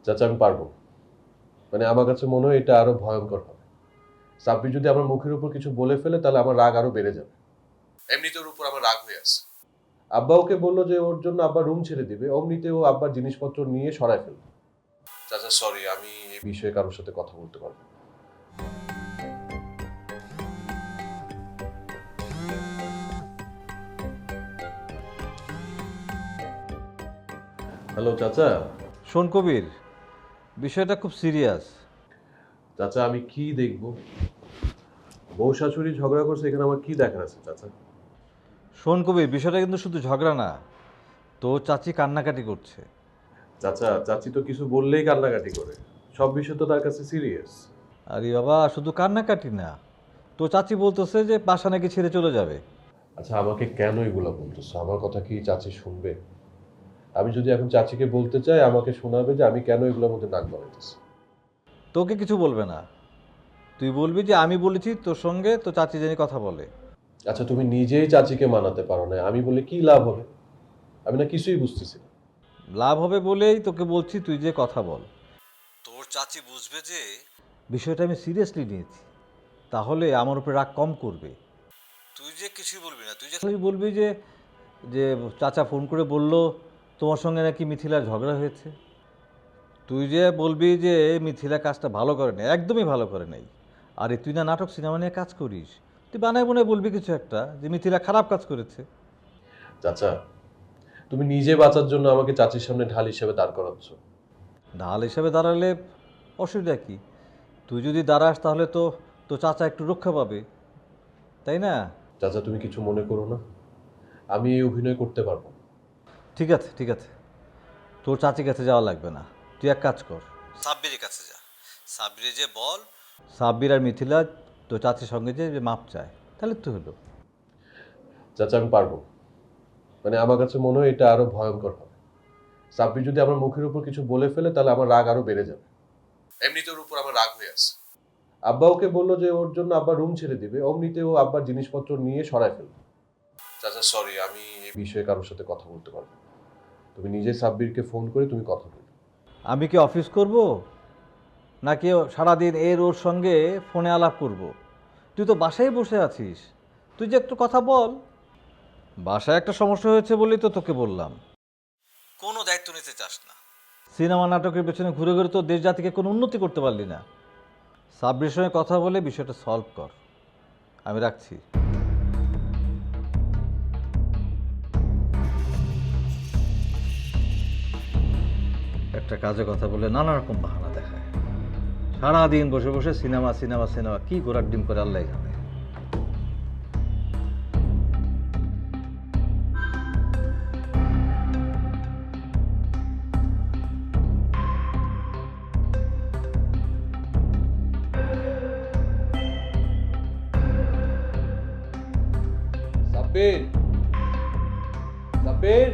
চাচা আমি পারবো। মানে আমার কাছে মনে হয় এটা আরো ভয়ঙ্কর হবে। সাব্বির যদি আমার মুখের উপর কিছু বলে ফেলে তাহলে আমার রাগ আরো বেড়ে যাবে। এমনিতে ওর উপর আমার রাগ হয়ে আছে। আব্বা ওকে বললো যে ওর জন্য আব্বা রুম ছেড়ে দিবে, অমনিতে ও আব্বার জিনিসপত্র নিয়ে সরায় ফেলবে। চাচা সরি, আমি এই বিষয়ে কারোর সাথে কথা বলতে পারবো না। হ্যালো চাচা। শোন কবির, বিষয়টা খুব সিরিয়াস। চাচা আমি কি দেখবো? বউ শাশুড়ি ঝগড়া করছে, এখানে আমার কি দেখার আছে চাচা? শোন কবির, বিষয়টা কিন্তু শুধু ঝগড়া না, তো চাচি কান্নাকাটি করছে। চাচা চাচি তো কিছু বললেই কান্নাকাটি করে, সব বিষয় তো তার কাছে সিরিয়াস। আরে বাবা, শুধু কান্নাকাটি না, তো চাচি বলতেছে যে বাসা নাকি ছেড়ে চলে যাবে। আচ্ছা আমাকে কেন এগুলো বলতেছো? আমার কথা কি চাচি শুনবে? আমি যদি এখন চাচিকে বলতে চাই আমাকে শোনাবে যে আমি কেন এগুলোর মধ্যে নাক গলাইতেছি। তোকে কিছু বলবে না, তুই বলবি যে আমি বলেছি তোর সঙ্গে, তো চাচি জানি কথা বলে। আচ্ছা তুমি নিজেই চাচিকে মানাতে পারো না, আমি বলে কি লাভ হবে? আমি না কিছুই বুঝতেছি না। লাভ হবে বলেই তোকে বলছি তুই যে কথা বল। তোর চাচি বুঝবে যে বিষয়টা আমি সিরিয়াসলি নিয়েছি, তাহলে আমার উপরে রাগ কম করবে। তুই যে কিছুই বলবি না, তুই যে খালি বলবি যে যে চাচা ফোন করে বলল তোমার সঙ্গে নাকি মিথিলার ঝগড়া হয়েছে। তুই যে বলবি যে মিথিলা কাজটা ভালো করে নাই, একদমই ভালো করে নাই। আরে তুই না নাটক সিনেমা নিয়ে কাজ করিস, তুই বানায় বনায় বলবি কিছু একটা যে মিথিলা খারাপ কাজ করেছে। চাচা তুমি নিজে বাঁচার জন্য আমাকে চাচির সামনে ঢাল হিসেবে দাঁড় করাচ্ছ। ঢাল হিসাবে দাঁড়ালে অসুবিধা কি? তুই যদি দাঁড়াস তাহলে তো তো চাচা একটু রক্ষা পাবে, তাই না? চাচা তুমি কিছু মনে করো না, আমি এই অভিনয় করতে পারবো না। ঠিক আছে ঠিক আছে, তোর চাচির কাছে যাওয়া লাগবে না, তুই এক কাজ কর, সাব্বিরের কাছে যা। সাব্বিরে যে বল সাব্বির আর মিথিলা তো চাচির সঙ্গে যে মাপ চায়, তাহলে তো হলো। চাচা আমি পারবো। মানে আমার কাছে মনে হয় এটা আরো ভয়ঙ্কর হবে। সাব্বির যদি আমার মুখের উপর কিছু বলে ফেলে তাহলে আমার রাগ আরো বেড়ে যাবে। এমনিতে ওর উপর আমার রাগ হয়ে আছে। আব্বা ওকে বললো যে ওর জন্য আব্বা রুম ছেড়ে দিবে, অমনিতে ও আব্বার জিনিসপত্র নিয়ে সরায় ফেলবে। চাচা সরি, আমি এই বিষয়ে কারোর সাথে কথা বলতে পারবো না। তুমি নিজে সাব্বিরকে ফোন করে তুমি কথা বলো। আমি কি অফিস করব, নাকি সারাদিন এর ওর সঙ্গে ফোনে আলাপ করব? তুই তো বাসায় বসে আছিস, তুই যে একটু কথা বল। বাসায় একটা সমস্যা হয়েছে বলেই তো তোকে বললাম। কোনো দায়িত্ব নিতে চাস না, সিনেমা নাটকের পেছনে ঘুরে ঘুরে তো দেশ জাতিকে কোনো উন্নতি করতে পারলি না। সাব্বিরের সঙ্গে কথা বলে বিষয়টা সলভ কর। আমি রাখছি। একটা কাজে কথা বলে নানা রকম বাহানা দেখায়, সারাদিন বসে বসে সিনেমা সিনেমা সিনেমা, কি ঘোরার ডিম করে আল্লাহ জানে। সাব্বির, সাব্বির।